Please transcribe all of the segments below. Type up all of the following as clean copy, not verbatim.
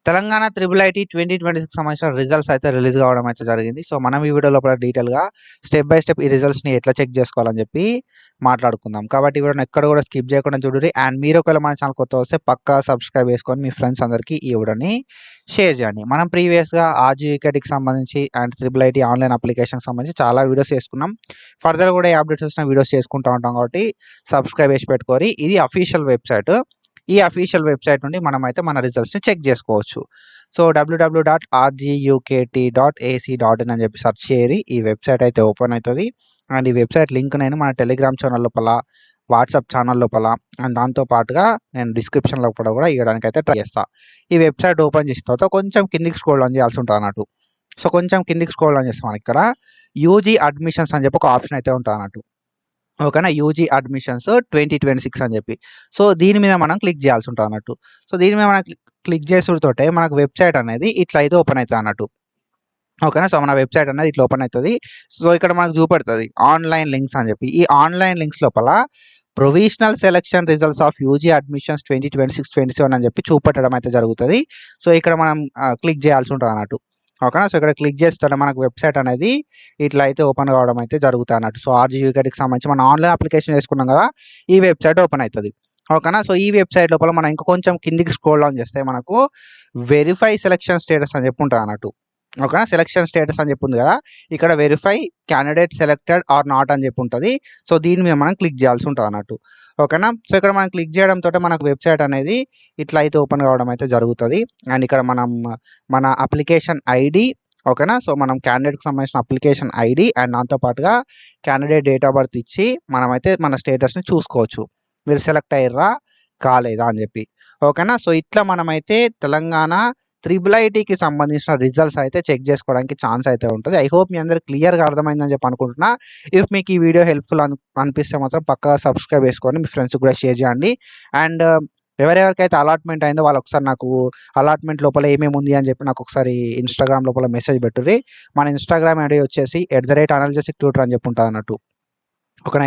Telangana triple IT 2026 సంబంధించిన results అయితే release కావడం అయితే జరిగింది. సో, మనం ఈ వీడియో లోపల డీటెయిల్‌గా స్టెప్ బై స్టెప్ ఈ రిజల్ట్స్‌ని ఎట్లా చెక్ చేసుకోవాలని చెప్పి మాట్లాడుకుందాం. కాబట్టి ఈ వీడియోని ఎక్కడ కూడా స్కిప్ చేయకుండా చూడుర్రి. అండ్ మీరు ఒకవేళ మన ఛానల్ కొత్తగా వస్తే పక్కా సబ్స్క్రైబ్ చేసుకొని మీ ఫ్రెండ్స్ అందరికీ ఈ వీడియోని షేర్ చేయండి. మనం ప్రీవియస్‌గా ఆర్‌జీఈకేటీకి సంబంధించి అండ్ త్రిబుల్ ఐటీ ఆన్‌లైన్ అప్లికేషన్‌కి సంబంధించి చాలా వీడియోస్ చేసుకున్నాం. ఫర్దర్ కూడా ఏ అప్డేట్స్ వచ్చినా వీడియోస్ చేసుకుంటూ ఉంటాం కాబట్టి సబ్స్క్రైబ్ చేసి పెట్టుకోరి. ఇది అఫీషియల్ వెబ్‌సైట్. ఈ అఫీషియల్ వెబ్‌సైట్ నుండి మనమైతే మన రిజల్ట్స్‌ని చెక్ చేసుకోవచ్చు. సో, www.rgukt.ac.in అని చెప్పి సెర్చ్ చేయరి. ఈ వెబ్‌సైట్ అయితే ఓపెన్ అయితది. అండ్ ఈ వెబ్‌సైట్ లింక్ నేను మన టెలిగ్రామ్ ఛానల్ లోపల, వాట్సాప్ ఛానల్ లోపల అండ్ దాంతో పాటుగా నేను డిస్క్రిప్షన్ లోపల కూడా ఇవ్వడానికైతే ట్రై చేస్తా. ఈ వెబ్‌సైట్ ఓపెన్ చేసిన తర్వాత కొంచెం కిందికి స్క్రోల్ డౌన్ చేయాల్సి ఉంటదన్నట్టు. సో, కొంచెం కిందికి స్క్రోల్ డౌన్ చేస్తే మనకిక్కడ యూజీ అడ్మిషన్స్ అని చెప్పి ఒక ఆప్షన్ అయితే ఉంటదన్నట్టు. ఓకేనా. యూజీ అడ్మిషన్స్ 2026 అని చెప్పి. సో, దీని మీద మనం క్లిక్ చేయాల్సి ఉంటదన్నట్టు. సో, దీని మీద మనం క్లిక్ చేసుడుతోటే మనకు వెబ్‌సైట్ అనేది ఇట్లా అయితే ఓపెన్ అయితదన్నట్టు. ఓకేనా. సో, మన వెబ్‌సైట్ అనేది ఇట్లా ఓపెన్ అయితది. సో, ఇక్కడ మనకు చూపెడతది ఆన్‌లైన్ లింక్స్ అని చెప్పి. ఈ ఆన్‌లైన్ లింక్స్ లోపల provisional selection results of UG admissions 2026-27 అని చెప్పి చూపెట్టడం అయితే జరుగుతది. సో, ఇక్కడ మనం క్లిక్ చేయాల్సి ఉంటదన్నట్టు. ఓకేనా. సో, ఇక్కడ క్లిక్ చేస్తే మనకు వెబ్‌సైట్ అనేది ఇట్లా అయితే ఓపెన్ కావడం అయితే జరుగుతదన్నట్టు. సో, ఆర్‌జీఈకేటీకి సంబంధించి మనం ఆన్‌లైన్ అప్లికేషన్ చేసుకున్నాం కదా! ఈ వెబ్‌సైట్ ఓపెన్ అయితది. ఓకేనా. సో, ఈ వెబ్‌సైట్ లోపల మనం ఇంకా కొంచెం కిందికి స్క్రోల్ డౌన్ చేస్తే మనకు వెరిఫై సెలక్షన్ స్టేటస్ అని చెప్పి ఉంటదన్నట్టు. ఓకేనా. సెలక్షన్ స్టేటస్ అని చెప్పి ఉంది కదా! ఇక్కడ verify candidate selected or not అని చెప్పి ఉంటది. సో, దీని మీద మనం క్లిక్ చేయాల్సి ఉంటదన్నట్టు. ఓకేనా. సో, ఇక్కడ మనం క్లిక్ చేయడంతోటే మనకు వెబ్‌సైట్ అనేది ఇట్లా అయితే ఓపెన్ కావడం అయితే జరుగుతది. అండ్ ఇక్కడ మనం మన అప్లికేషన్ ఐడీ ఓకేనా. సో, మనం క్యాండిడేట్‌కి సంబంధించిన అప్లికేషన్ ఐడీ అండ్ దాంతో పాటుగా క్యాండిడేట్ డేట్ ఆఫ్ బర్త్ ఇచ్చి మనమైతే మన స్టేటస్‌ని చూసుకోవచ్చు. మీరు సెలెక్ట్ అయ్యిర్రా? కాలేదా? అని చెప్పి. ఓకేనా. సో, ఇట్లా మనమైతే తెలంగాణ త్రిబుల్ ఐటీకి సంబంధించిన రిజల్ట్స్ అయితే చెక్ చేసుకోవడానికి ఛాన్స్ అయితే ఉంటది. ఐ హోప్ మీ అందరికి క్లియర్‌గా అర్థమైందని చెప్పి అనుకుంటున్నా. ఇఫ్ మీకు ఈ వీడియో హెల్ప్‌ఫుల్ అనిపిస్తే మాత్రం పక్కా సబ్స్క్రైబ్ చేసుకొని మీ ఫ్రెండ్స్‌కి కూడా షేర్ చేయండి. అండ్ ఎవరెవరికైతే అలాట్‌మెంట్ అయిందో వాళ్ళు ఒకసారి నాకు అలాట్‌మెంట్ లోపల ఏమేమి ఉంది అని చెప్పి నాకు ఒకసారి ఇన్‌స్టాగ్రామ్ లోపల మెసేజ్ పెట్టుర్రి. మన ఇన్‌స్టాగ్రామ్ ఐడీ వచ్చేసి @analgesic tutor అని చెప్పి ఉంటదన్నట్టు. ఓకేనా.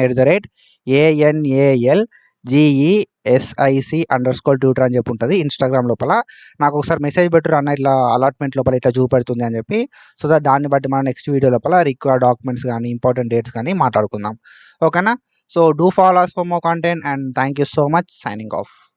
@ANALGESIC_tutor అని చెప్పి ఉంటది ఇన్‌స్టాగ్రామ్ లోపల. నాకు ఒకసారి మెసేజ్ పెట్టుర్రి అన్న ఇట్లా అలాట్‌మెంట్ లోపల ఇట్లా చూపెడుతుంది అని చెప్పి. సో దట్ దాన్ని బట్టి మనం నెక్స్ట్ వీడియో లోపల రిక్వైర్డ్ డాక్యుమెంట్స్ గానీ, ఇంపార్టెంట్ డేట్స్ గానీ మాట్లాడుకుందాం. ఓకేనా. So, do follow us for more content and thank you so much. Signing off.